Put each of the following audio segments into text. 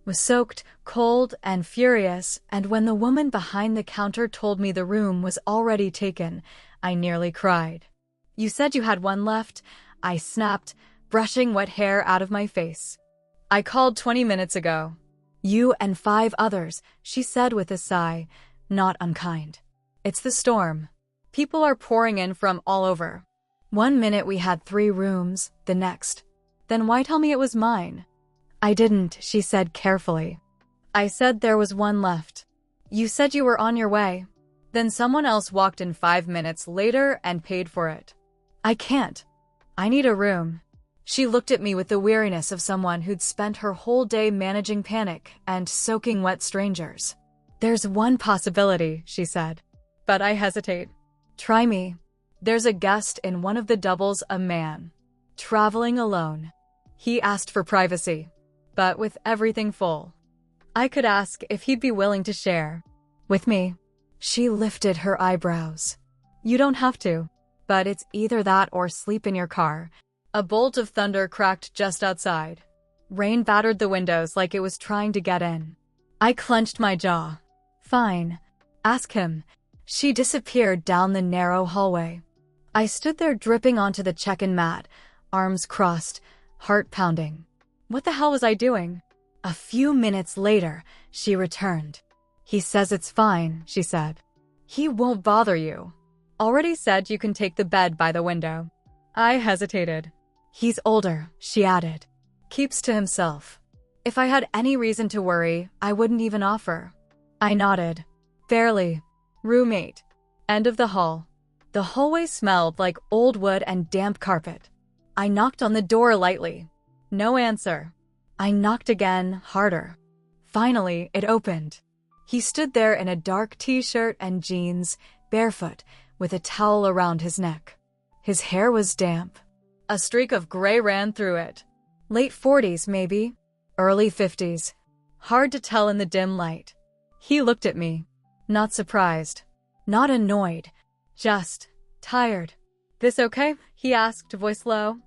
was soaked, cold, and furious, and when the woman behind the counter told me the room was already taken, I nearly cried. "You said you had one left," I snapped, brushing wet hair out of my face. "I called 20 minutes ago." "You and 5 others," she said with a sigh, not unkind. "It's the storm. People are pouring in from all over. One minute we had 3 rooms, the next. Then why tell me it was mine?" "I didn't," she said carefully. "I said there was one left. You said you were on your way. Then someone else walked in 5 minutes later and paid for it. I can't. I need a room." She looked at me with the weariness of someone who'd spent her whole day managing panic and soaking wet strangers. "There's one possibility," she said. But I hesitate. "Try me. There's a guest in one of the doubles, a man. Traveling alone. He asked for privacy, but with everything full. I could ask if he'd be willing to share. With me." She lifted her eyebrows. "You don't have to, but it's either that or sleep in your car." A bolt of thunder cracked just outside. Rain battered the windows like it was trying to get in. I clenched my jaw. "Fine. Ask him." She disappeared down the narrow hallway. I stood there dripping onto the check-in mat, arms crossed, heart pounding. What the hell was I doing? A few minutes later, she returned. "He says it's fine," she said. "He won't bother you. Already said you can take the bed by the window." I hesitated. "He's older," she added. "Keeps to himself. If I had any reason to worry, I wouldn't even offer." I nodded. "Barely. Roommate." End of the hall. The hallway smelled like old wood and damp carpet. I knocked on the door lightly. No answer. I knocked again, harder. Finally, it opened. He stood there in a dark t-shirt and jeans, barefoot, with a towel around his neck. His hair was damp. A streak of gray ran through it. Late 40s, maybe. Early 50s. Hard to tell in the dim light. He looked at me. Not surprised. Not annoyed. Just tired. "This okay?" he asked, voice low.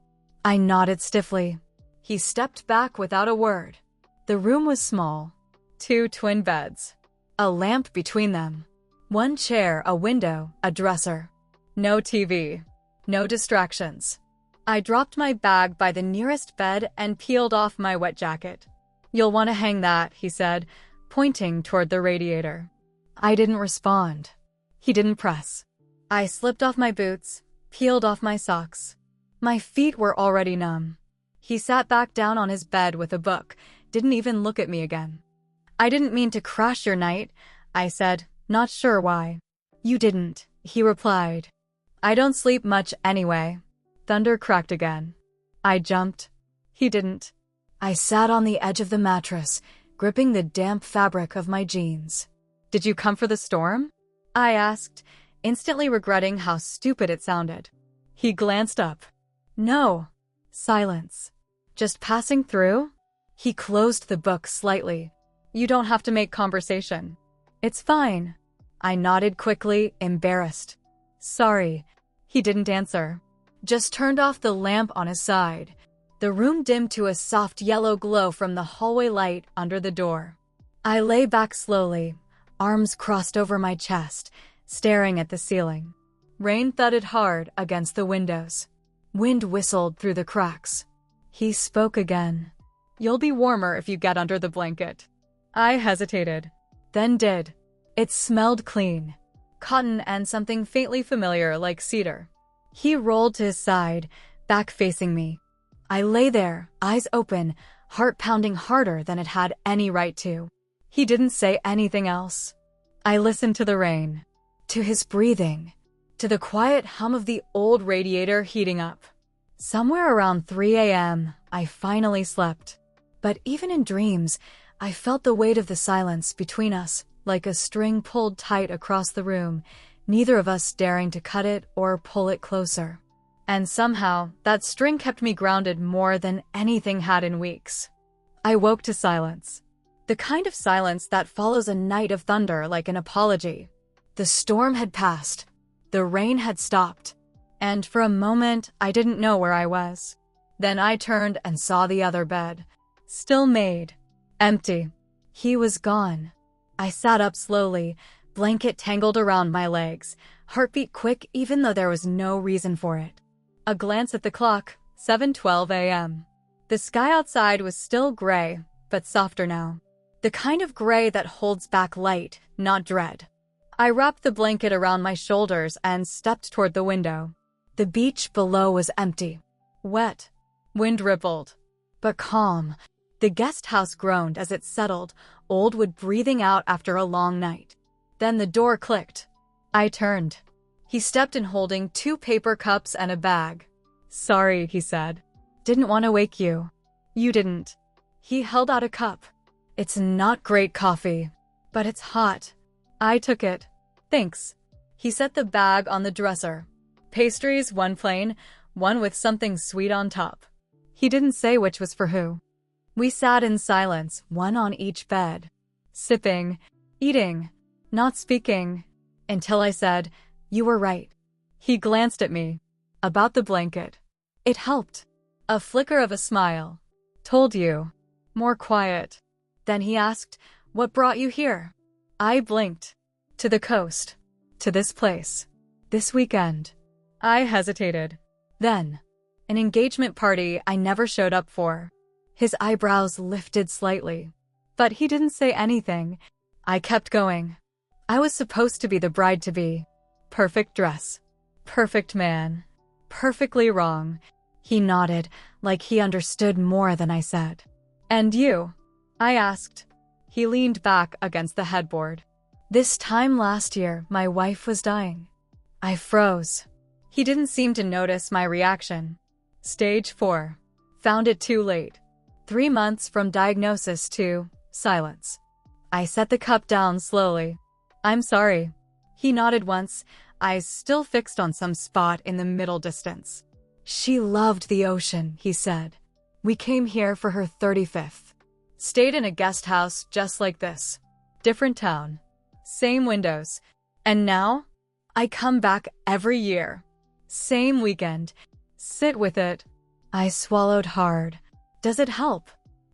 I nodded stiffly. He stepped back without a word. The room was small. 2 twin beds. A lamp between them. 1 chair, a window, a dresser. No TV. No distractions. I dropped my bag by the nearest bed and peeled off my wet jacket. "You'll want to hang that," he said, pointing toward the radiator. I didn't respond. He didn't press. I slipped off my boots, peeled off my socks. My feet were already numb. He sat back down on his bed with a book, didn't even look at me again. "I didn't mean to crash your night," I said, not sure why. "You didn't," he replied. "I don't sleep much anyway." Thunder cracked again. I jumped. He didn't. I sat on the edge of the mattress, gripping the damp fabric of my jeans. "Did you come for the storm?" I asked, instantly regretting how stupid it sounded. He glanced up. "No." Silence. "Just passing through?" He closed the book slightly. "You don't have to make conversation." "It's fine." I nodded quickly, embarrassed. "Sorry." He didn't answer. Just turned off the lamp on his side. The room dimmed to a soft yellow glow from the hallway light under the door. I lay back slowly, arms crossed over my chest, staring at the ceiling. Rain thudded hard against the windows. Wind whistled through the cracks. He spoke again. "You'll be warmer if you get under the blanket." I hesitated, then did. It smelled clean. Cotton and something faintly familiar like cedar. He rolled to his side, back facing me. I lay there, eyes open, heart pounding harder than it had any right to. He didn't say anything else. I listened to the rain, to his breathing, to the quiet hum of the old radiator heating up. Somewhere around 3 a.m., I finally slept. But even in dreams, I felt the weight of the silence between us, like a string pulled tight across the room, neither of us daring to cut it or pull it closer. And somehow, that string kept me grounded more than anything had in weeks. I woke to silence. The kind of silence that follows a night of thunder like an apology. The storm had passed. The rain had stopped. And for a moment, I didn't know where I was. Then I turned and saw the other bed. Still made. Empty. He was gone. I sat up slowly, blanket tangled around my legs, heartbeat quick even though there was no reason for it. A glance at the clock, 7:12 a.m. The sky outside was still gray, but softer now. The kind of gray that holds back light, not dread. I wrapped the blanket around my shoulders and stepped toward the window. The beach below was empty. Wet. Wind rippled. But calm. The guest house groaned as it settled, old wood breathing out after a long night. Then the door clicked. I turned. He stepped in holding 2 paper cups and a bag. Sorry, he said. Didn't want to wake you. You didn't. He held out a cup. It's not great coffee, but it's hot. I took it. Thanks. He set the bag on the dresser. Pastries, 1 plain, 1 with something sweet on top. He didn't say which was for who. We sat in silence, 1 on each bed. Sipping, eating, not speaking, until I said, "You were right." He glanced at me. About the blanket. It helped. A flicker of a smile. Told you. More quiet. Then he asked, "What brought you here?" I blinked. To the coast. To this place. This weekend. I hesitated. Then, an engagement party I never showed up for. His eyebrows lifted slightly. But he didn't say anything. I kept going. I was supposed to be the bride-to-be. Perfect dress. Perfect man. Perfectly wrong. He nodded, like he understood more than I said. And you? I asked. He leaned back against the headboard. This time last year, my wife was dying. I froze. He didn't seem to notice my reaction. Stage 4. Found it too late. 3 months from diagnosis to silence. I set the cup down slowly. I'm sorry. He nodded once, eyes still fixed on some spot in the middle distance. She loved the ocean, he said. We came here for her 35th. Stayed in a guest house just like this. Different town. Same windows. And now, I come back every year. Same weekend. Sit with it. I swallowed hard. Does it help?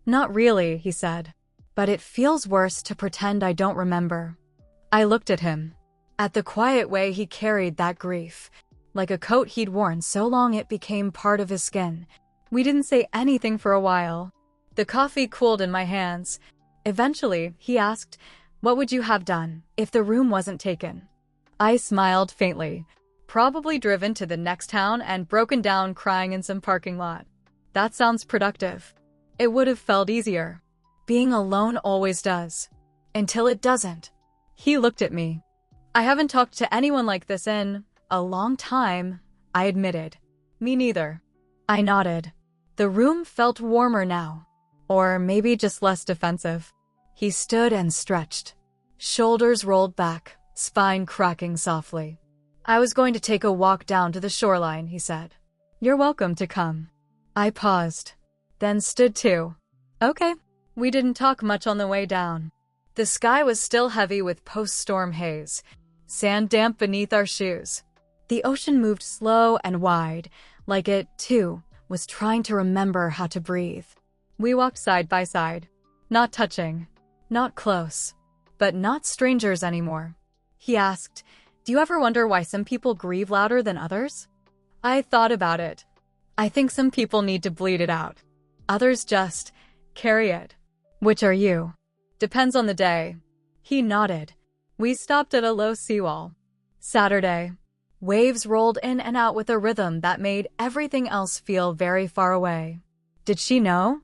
Not really, he said. But it feels worse to pretend I don't remember. I looked at him. At the quiet way he carried that grief. Like a coat he'd worn so long it became part of his skin. We didn't say anything for a while. The coffee cooled in my hands. Eventually, he asked, "What would you have done if the room wasn't taken?" I smiled faintly. Probably driven to the next town and broken down crying in some parking lot. That sounds productive. It would have felt easier. Being alone always does. Until it doesn't. He looked at me. I haven't talked to anyone like this in a long time, I admitted. Me neither. I nodded. The room felt warmer now. Or maybe just less defensive. He stood and stretched. Shoulders rolled back, spine cracking softly. I was going to take a walk down to the shoreline, he said. You're welcome to come. I paused. Then stood too. Okay. We didn't talk much on the way down. The sky was still heavy with post-storm haze. Sand damp beneath our shoes. The ocean moved slow and wide, like it, too, was trying to remember how to breathe. We walked side by side. Not touching. Not close. But not strangers anymore. He asked, "Do you ever wonder why some people grieve louder than others?" I thought about it. I think some people need to bleed it out. Others just carry it. Which are you? Depends on the day. He nodded. We stopped at a low seawall. Saturday. Waves rolled in and out with a rhythm that made everything else feel very far away. Did she know?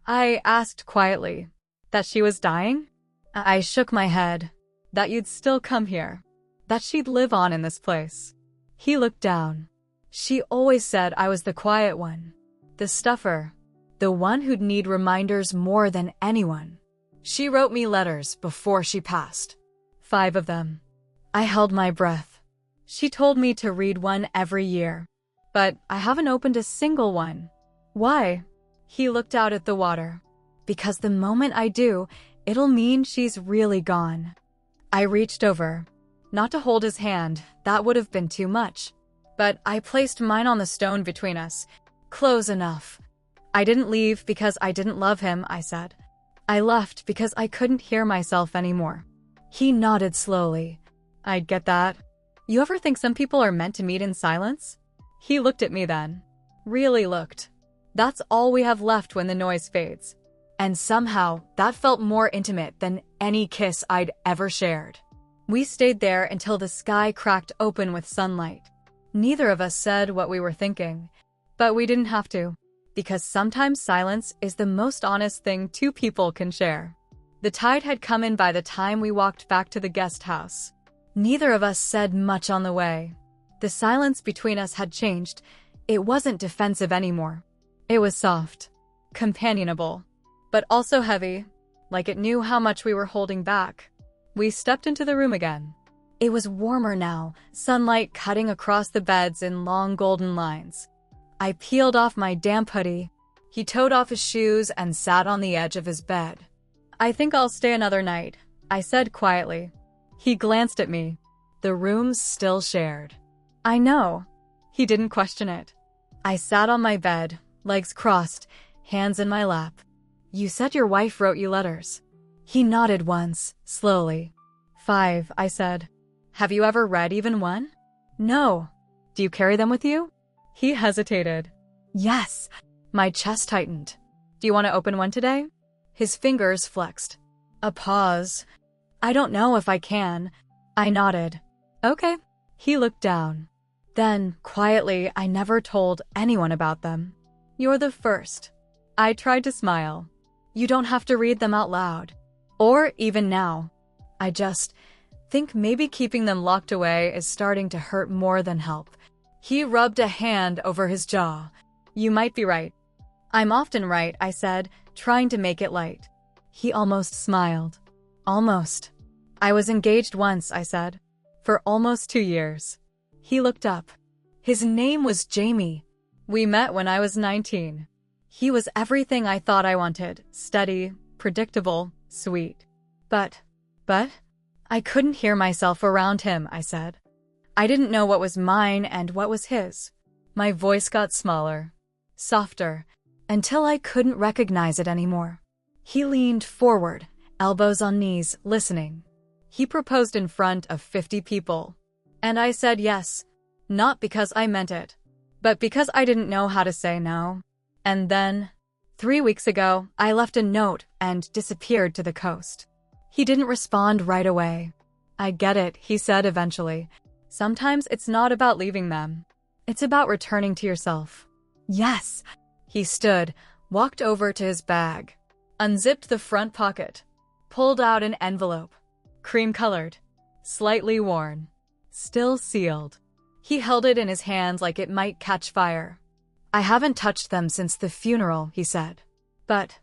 I asked quietly. That she was dying? I shook my head. That you'd still come here. That she'd live on in this place. He looked down. She always said I was the quiet one. The stuffer. The one who'd need reminders more than anyone. She wrote me letters before she passed. 5 of them. I held my breath. She told me to read one every year. But I haven't opened a single one. Why? He looked out at the water. Because the moment I do, it'll mean she's really gone. I reached over. Not to hold his hand, that would have been too much. But I placed mine on the stone between us. Close enough. I didn't leave because I didn't love him, I said. I left because I couldn't hear myself anymore. He nodded slowly. I get that. You ever think some people are meant to meet in silence? He looked at me then. Really looked. That's all we have left when the noise fades. And somehow, that felt more intimate than any kiss I'd ever shared. We stayed there until the sky cracked open with sunlight. Neither of us said what we were thinking, but we didn't have to, because sometimes silence is the most honest thing two people can share. The tide had come in by the time we walked back to the guest house. Neither of us said much on the way. The silence between us had changed. It wasn't defensive anymore. It was soft, companionable, but also heavy, like it knew how much we were holding back. We stepped into the room again. It was warmer now, sunlight cutting across the beds in long golden lines. I peeled off my damp hoodie. He toed off his shoes and sat on the edge of his bed. I think I'll stay another night, I said quietly. He glanced at me. The room's still shared. I know. He didn't question it. I sat on my bed, legs crossed, hands in my lap. You said your wife wrote you letters. He nodded once, slowly. 5, I said. Have you ever read even one? No. Do you carry them with you? He hesitated. Yes. My chest tightened. Do you want to open one today? His fingers flexed. A pause. I don't know if I can. I nodded. Okay. He looked down. Then, quietly, I never told anyone about them. You're the first. I tried to smile. You don't have to read them out loud. Or even now. I just think maybe keeping them locked away is starting to hurt more than help. He rubbed a hand over his jaw. You might be right. I'm often right, I said, trying to make it light. He almost smiled. Almost. I was engaged once, I said. For almost 2 years. He looked up. His name was Jamie. We met when I was 19. He was everything I thought I wanted. Steady, predictable, sweet. But, I couldn't hear myself around him, I said. I didn't know what was mine and what was his. My voice got smaller, softer, until I couldn't recognize it anymore. He leaned forward, elbows on knees, listening. He proposed in front of 50 people. And I said yes, not because I meant it, but because I didn't know how to say no. And then, 3 weeks ago, I left a note and disappeared to the coast. He didn't respond right away. I get it, he said eventually. Sometimes it's not about leaving them. It's about returning to yourself. Yes. He stood, walked over to his bag, unzipped the front pocket, pulled out an envelope. Cream-colored, slightly worn, still sealed. He held it in his hands like it might catch fire. I haven't touched them since the funeral, he said. But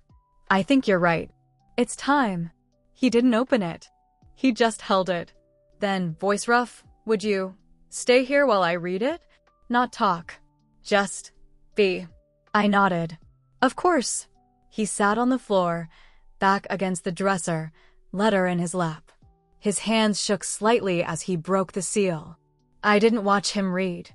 I think you're right. It's time. He didn't open it. He just held it. Then, voice rough, would you stay here while I read it? Not talk. Just be. I nodded. Of course. He sat on the floor, back against the dresser, letter in his lap. His hands shook slightly as he broke the seal. I didn't watch him read.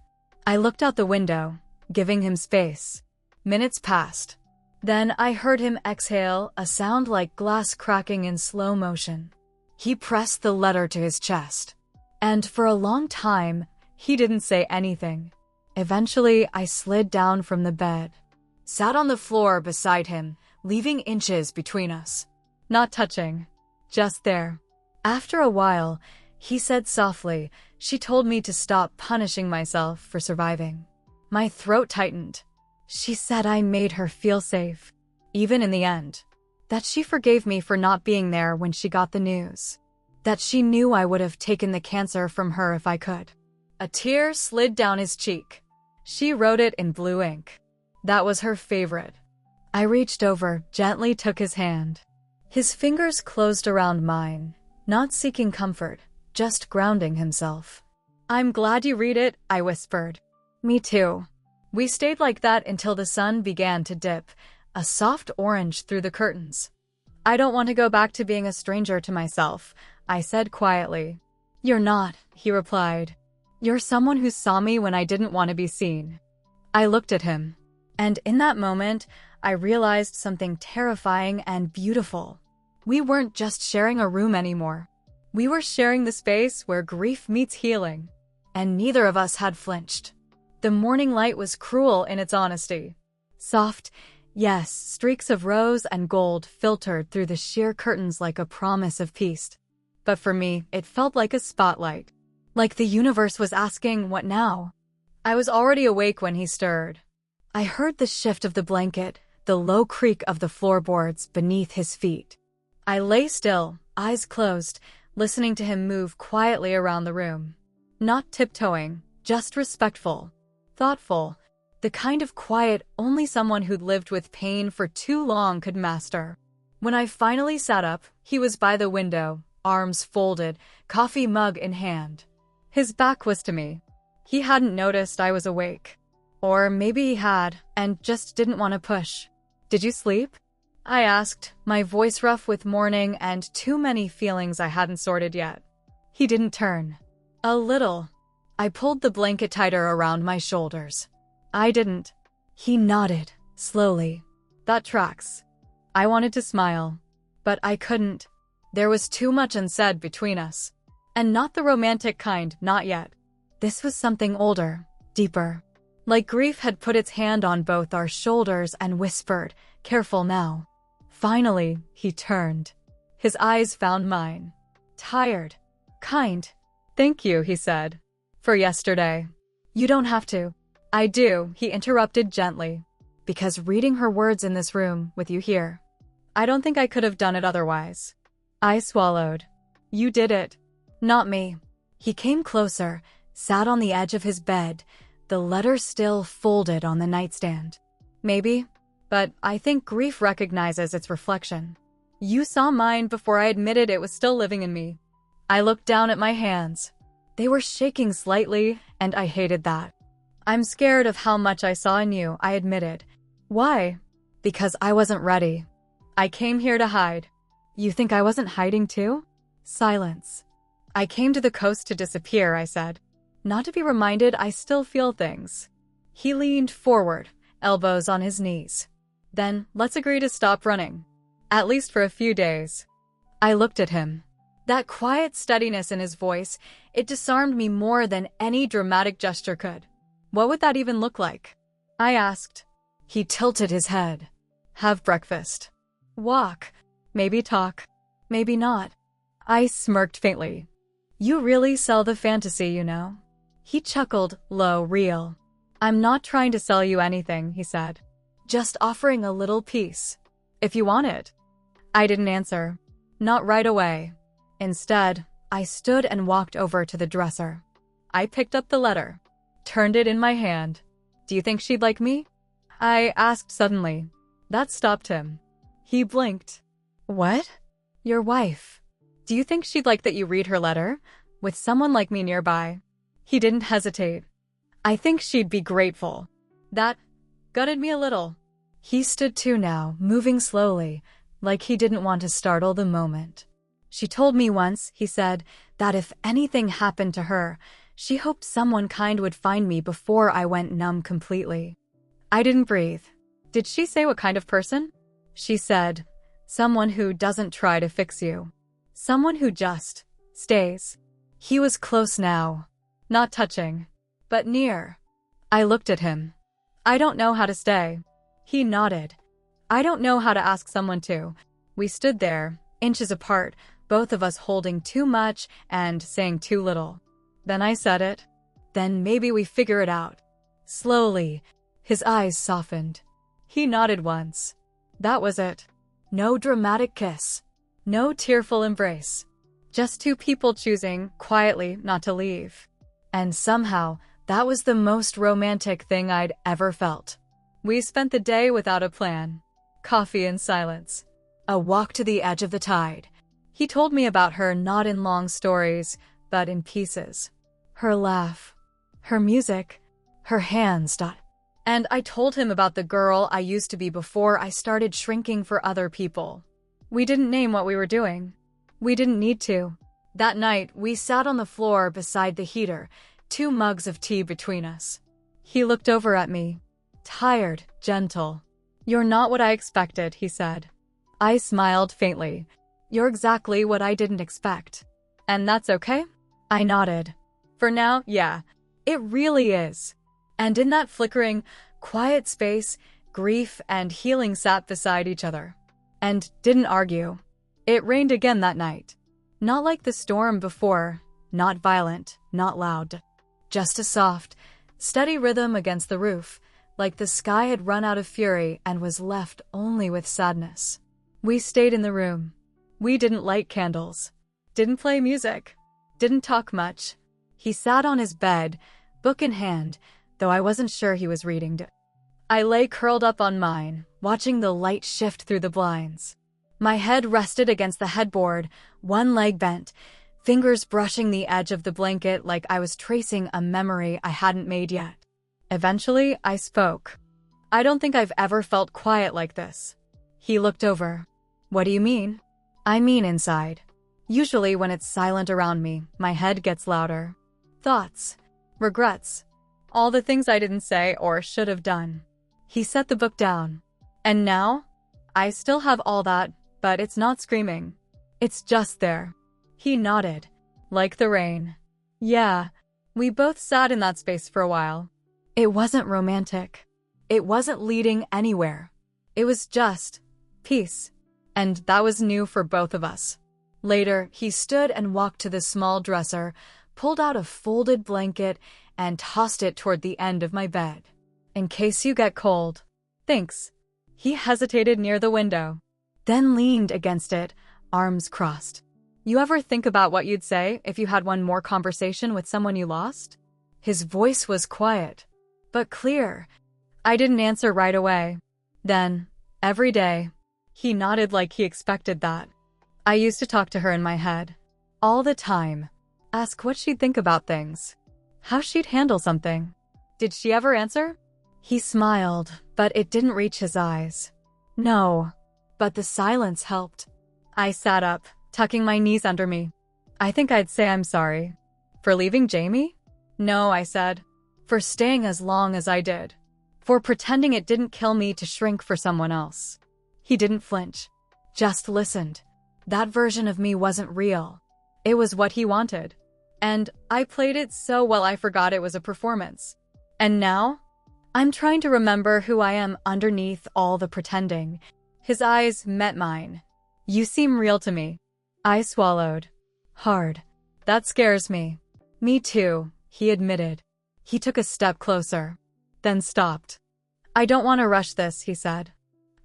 I looked out the window, giving him space. Minutes passed. Then I heard him exhale, a sound like glass cracking in slow motion. He pressed the letter to his chest. And for a long time, he didn't say anything. Eventually, I slid down from the bed, sat on the floor beside him, leaving inches between us. Not touching, just there. After a while, he said softly, she told me to stop punishing myself for surviving. My throat tightened. She said I made her feel safe, even in the end. That she forgave me for not being there when she got the news. That she knew I would have taken the cancer from her if I could. A tear slid down his cheek. She wrote it in blue ink. That was her favorite. I reached over, gently took his hand. His fingers closed around mine, not seeking comfort, just grounding himself. I'm glad you read it, I whispered. Me too. We stayed like that until the sun began to dip, a soft orange through the curtains. I don't want to go back to being a stranger to myself, I said quietly. You're not, he replied. You're someone who saw me when I didn't want to be seen. I looked at him, and in that moment, I realized something terrifying and beautiful. We weren't just sharing a room anymore. We were sharing the space where grief meets healing. And neither of us had flinched. The morning light was cruel in its honesty. Soft, yes, streaks of rose and gold filtered through the sheer curtains like a promise of peace. But for me, it felt like a spotlight. Like the universe was asking, what now? I was already awake when he stirred. I heard the shift of the blanket, the low creak of the floorboards beneath his feet. I lay still, eyes closed, listening to him move quietly around the room. Not tiptoeing, just respectful, thoughtful, the kind of quiet only someone who'd lived with pain for too long could master. When I finally sat up, he was by the window, arms folded, coffee mug in hand. His back was to me. He hadn't noticed I was awake. Or maybe he had, and just didn't want to push. "Did you sleep?" I asked, my voice rough with mourning and too many feelings I hadn't sorted yet. He didn't turn. A little. I pulled the blanket tighter around my shoulders. I didn't. He nodded, slowly. That tracks. I wanted to smile, but I couldn't. There was too much unsaid between us. And not the romantic kind, not yet. This was something older, deeper. Like grief had put its hand on both our shoulders and whispered, "Careful now." Finally, he turned. His eyes found mine. Tired. Kind. "Thank you," he said. "For yesterday." "You don't have to." "I do," he interrupted gently. "Because reading her words in this room, with you here, I don't think I could have done it otherwise." I swallowed. "You did it. Not me." He came closer, sat on the edge of his bed, the letter still folded on the nightstand. "Maybe, but I think grief recognizes its reflection. You saw mine before I admitted it was still living in me." I looked down at my hands. They were shaking slightly, and I hated that. "I'm scared of how much I saw in you," I admitted. "Why?" "Because I wasn't ready. I came here to hide." "You think I wasn't hiding too?" Silence. "I came to the coast to disappear," I said. "Not to be reminded I still feel things." He leaned forward, elbows on his knees. "Then let's agree to stop running. At least for a few days." I looked at him. That quiet steadiness in his voice, it disarmed me more than any dramatic gesture could. "What would that even look like?" I asked. He tilted his head. "Have breakfast. Walk. Maybe talk. Maybe not." I smirked faintly. "You really sell the fantasy, you know." He chuckled, low, real. "I'm not trying to sell you anything," he said. "Just offering a little piece. If you want it." I didn't answer. Not right away. Instead, I stood and walked over to the dresser. I picked up the letter, turned it in my hand. "Do you think she'd like me?" I asked suddenly. That stopped him. He blinked. "What?" "Your wife. Do you think she'd like that you read her letter, with someone like me nearby?" He didn't hesitate. "I think she'd be grateful." That gutted me a little. He stood too now, moving slowly, like he didn't want to startle the moment. "She told me once," he said, "that if anything happened to her, she hoped someone kind would find me before I went numb completely." I didn't breathe. "Did she say what kind of person?" "She said, someone who doesn't try to fix you. Someone who just stays." He was close now. Not touching, but near. I looked at him. "I don't know how to stay." He nodded. "I don't know how to ask someone to." We stood there, inches apart, both of us holding too much and saying too little. Then I said it. "Then maybe we figure it out." Slowly, his eyes softened. He nodded once. That was it. No dramatic kiss. No tearful embrace. Just two people choosing, quietly, not to leave. And somehow, that was the most romantic thing I'd ever felt. We spent the day without a plan. Coffee in silence. A walk to the edge of the tide. He told me about her not in long stories, but in pieces. Her laugh. Her music. Her hands. And I told him about the girl I used to be before I started shrinking for other people. We didn't name what we were doing. We didn't need to. That night, we sat on the floor beside the heater, 2 mugs of tea between us. He looked over at me. Tired, gentle. "You're not what I expected," he said. I smiled faintly. "You're exactly what I didn't expect. And that's okay?" I nodded. "For now, yeah. It really is." And in that flickering, quiet space, grief and healing sat beside each other. And didn't argue. It rained again that night. Not like the storm before, not violent, not loud. Just a soft, steady rhythm against the roof, like the sky had run out of fury and was left only with sadness. We stayed in the room. We didn't light candles. Didn't play music. Didn't talk much. He sat on his bed, book in hand, though I wasn't sure he was reading. I lay curled up on mine, watching the light shift through the blinds. My head rested against the headboard, one leg bent, fingers brushing the edge of the blanket like I was tracing a memory I hadn't made yet. Eventually, I spoke. "I don't think I've ever felt quiet like this." He looked over. "What do you mean?" "I mean inside. Usually when it's silent around me, my head gets louder. Thoughts, regrets, all the things I didn't say or should have done." He set the book down. "And now? I still have all that, but it's not screaming. It's just there." He nodded. "Like the rain." "Yeah." We both sat in that space for a while. It wasn't romantic. It wasn't leading anywhere. It was just peace. And that was new for both of us. Later, he stood and walked to the small dresser, pulled out a folded blanket, and tossed it toward the end of my bed. "In case you get cold." "Thanks." He hesitated near the window, then leaned against it, arms crossed. "You ever think about what you'd say if you had one more conversation with someone you lost?" His voice was quiet, but clear. I didn't answer right away. Then, every day. He nodded like he expected that. I used to talk to her in my head. All the time. Ask what she'd think about things. How she'd handle something. Did she ever answer? He smiled, but it didn't reach his eyes. No. But the silence helped. I sat up, tucking my knees under me. "I think I'd say I'm sorry." "For leaving Jamie?" "No," I said. "For staying as long as I did. For pretending it didn't kill me to shrink for someone else." He didn't flinch. Just listened. That version of me wasn't real. It was what he wanted. And I played it so well I forgot it was a performance. And now? I'm trying to remember who I am underneath all the pretending. His eyes met mine. "You seem real to me." I swallowed. Hard. "That scares me." "Me too," he admitted. He took a step closer, then stopped. "I don't want to rush this," he said.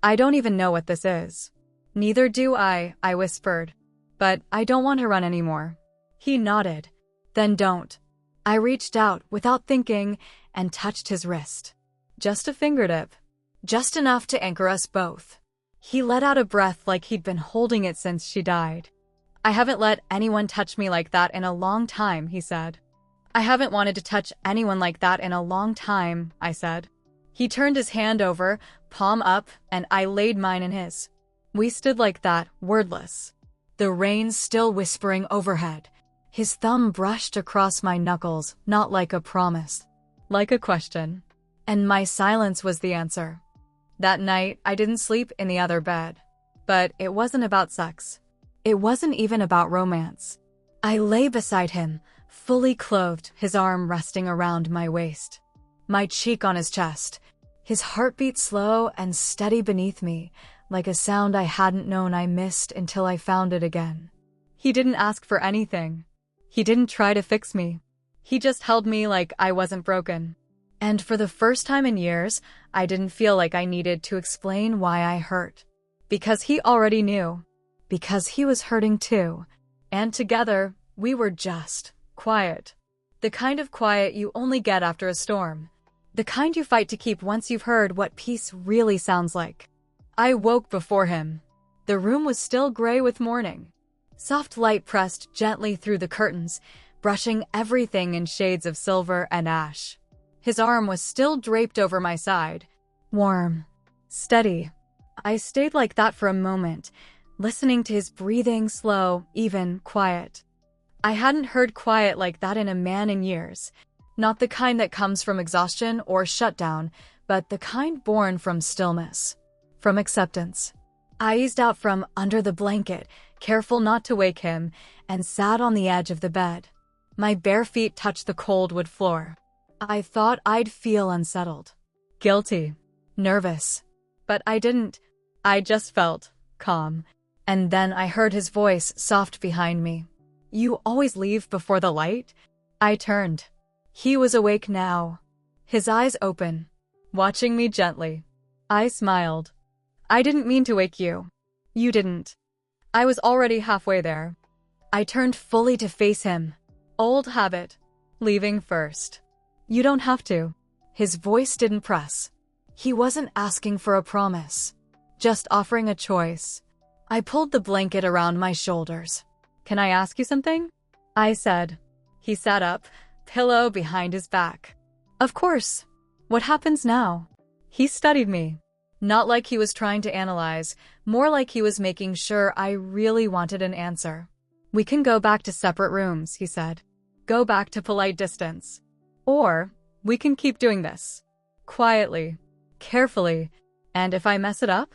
"I don't even know what this is." "Neither do I whispered. "But I don't want to run anymore." He nodded. "Then don't." I reached out without thinking and touched his wrist. Just a fingertip. Just enough to anchor us both. He let out a breath like he'd been holding it since she died. "I haven't let anyone touch me like that in a long time," he said. "I haven't wanted to touch anyone like that in a long time," I said. He turned his hand over, palm up, and I laid mine in his. We stood like that, wordless. The rain still whispering overhead. His thumb brushed across my knuckles, not like a promise, like a question. And my silence was the answer. That night, I didn't sleep in the other bed. But it wasn't about sex. It wasn't even about romance. I lay beside him, fully clothed, his arm resting around my waist. My cheek on his chest. His heartbeat slow and steady beneath me, like a sound I hadn't known I missed until I found it again. He didn't ask for anything. He didn't try to fix me. He just held me like I wasn't broken. And for the first time in years, I didn't feel like I needed to explain why I hurt. Because he already knew. Because he was hurting too. And together, we were just quiet. The kind of quiet you only get after a storm. The kind you fight to keep once you've heard what peace really sounds like. I woke before him. The room was still gray with morning. Soft light pressed gently through the curtains, brushing everything in shades of silver and ash. His arm was still draped over my side. Warm. Steady. I stayed like that for a moment, listening to his breathing, slow, even, quiet. I hadn't heard quiet like that in a man in years. Not the kind that comes from exhaustion or shutdown, but the kind born from stillness. from acceptance. I eased out from under the blanket, careful not to wake him, and sat on the edge of the bed. My bare feet touched the cold wood floor. I thought I'd feel unsettled, guilty, nervous. But I didn't. I just felt calm. And then I heard his voice soft behind me. "You always leave before the light?" I turned. He was awake now, his eyes open, watching me gently. I smiled. "I didn't mean to wake you." "You didn't." I was already halfway there. I turned fully to face him. Old habit, leaving first. "You don't have to." His voice didn't press. He wasn't asking for a promise, just offering a choice. I pulled the blanket around my shoulders. "Can I ask you something?" I said. He sat up, pillow behind his back. "Of course. What happens now?" He studied me. Not like he was trying to analyze, more like he was making sure I really wanted an answer. "We can go back to separate rooms," he said. "Go back to polite distance. Or we can keep doing this. Quietly, carefully, and if I mess it up,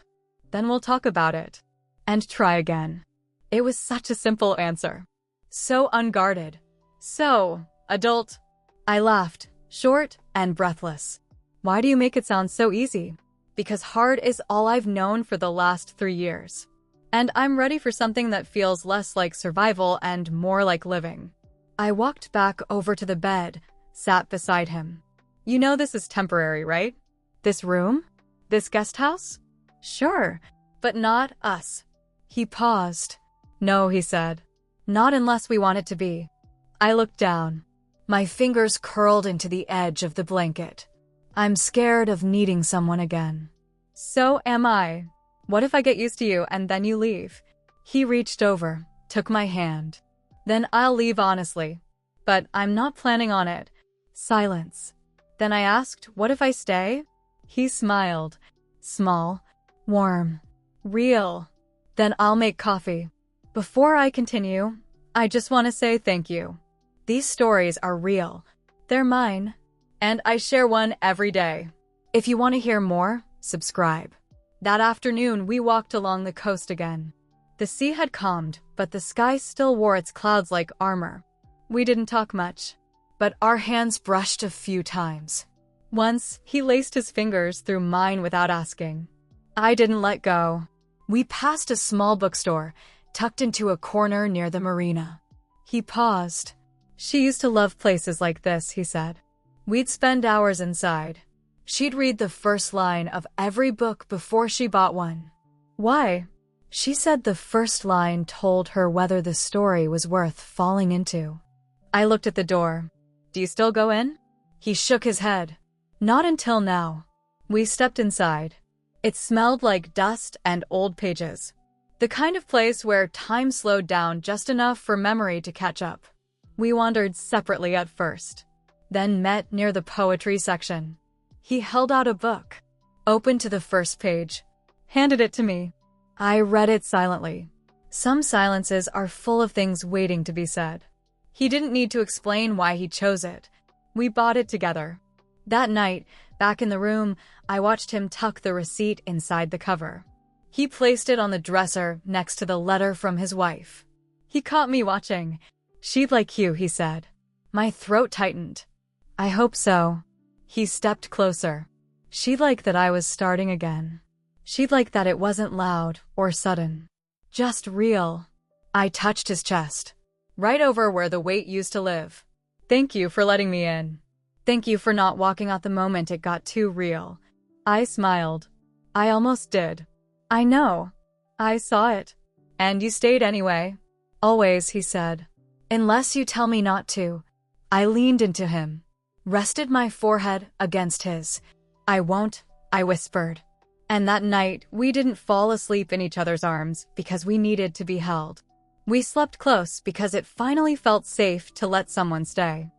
then we'll talk about it. And try again." It was such a simple answer. So unguarded. So adult. I laughed, short and breathless. "Why do you make it sound so easy?" "Because hard is all I've known for the last 3 years. And I'm ready for something that feels less like survival and more like living." I walked back over to the bed, sat beside him. "You know this is temporary, right? This room? This guest house?" "Sure, but not us." He paused. "No," he said. "Not unless we want it to be." I looked down. My fingers curled into the edge of the blanket. I'm scared of needing someone again. "So am I. What if I get used to you and then you leave?" He reached over, took my hand. "Then I'll leave honestly. But I'm not planning on it." Silence. Then I asked, "What if I stay?" He smiled. Small, warm, real. "Then I'll make coffee." Before I continue, I just want to say thank you. These stories are real. They're mine. And I share one every day. If you want to hear more, subscribe. That afternoon, we walked along the coast again. The sea had calmed, but the sky still wore its clouds like armor. We didn't talk much, but our hands brushed a few times. Once, he laced his fingers through mine without asking. I didn't let go. We passed a small bookstore, tucked into a corner near the marina. He paused. "She used to love places like this," he said. "We'd spend hours inside. She'd read the first line of every book before she bought one." "Why?" She said the first line told her whether the story was worth falling into. I looked at the door. "Do you still go in?" He shook his head. "Not until now." We stepped inside. It smelled like dust and old pages. The kind of place where time slowed down just enough for memory to catch up. We wandered separately at first, then met near the poetry section. He held out a book, opened to the first page, handed it to me. I read it silently. Some silences are full of things waiting to be said. He didn't need to explain why he chose it. We bought it together. That night, back in the room, I watched him tuck the receipt inside the cover. He placed it on the dresser next to the letter from his wife. He caught me watching. "She'd like you," he said. My throat tightened. "I hope so." He stepped closer. "She'd like that I was starting again. She'd like that it wasn't loud or sudden. Just real." I touched his chest, right over where the weight used to live. "Thank you for letting me in. Thank you for not walking out the moment it got too real." I smiled. "I almost did." "I know. I saw it. And you stayed anyway." "Always," he said. "Unless you tell me not to." I leaned into him, rested my forehead against his. "I won't," I whispered. And that night, we didn't fall asleep in each other's arms because we needed to be held. We slept close because it finally felt safe to let someone stay.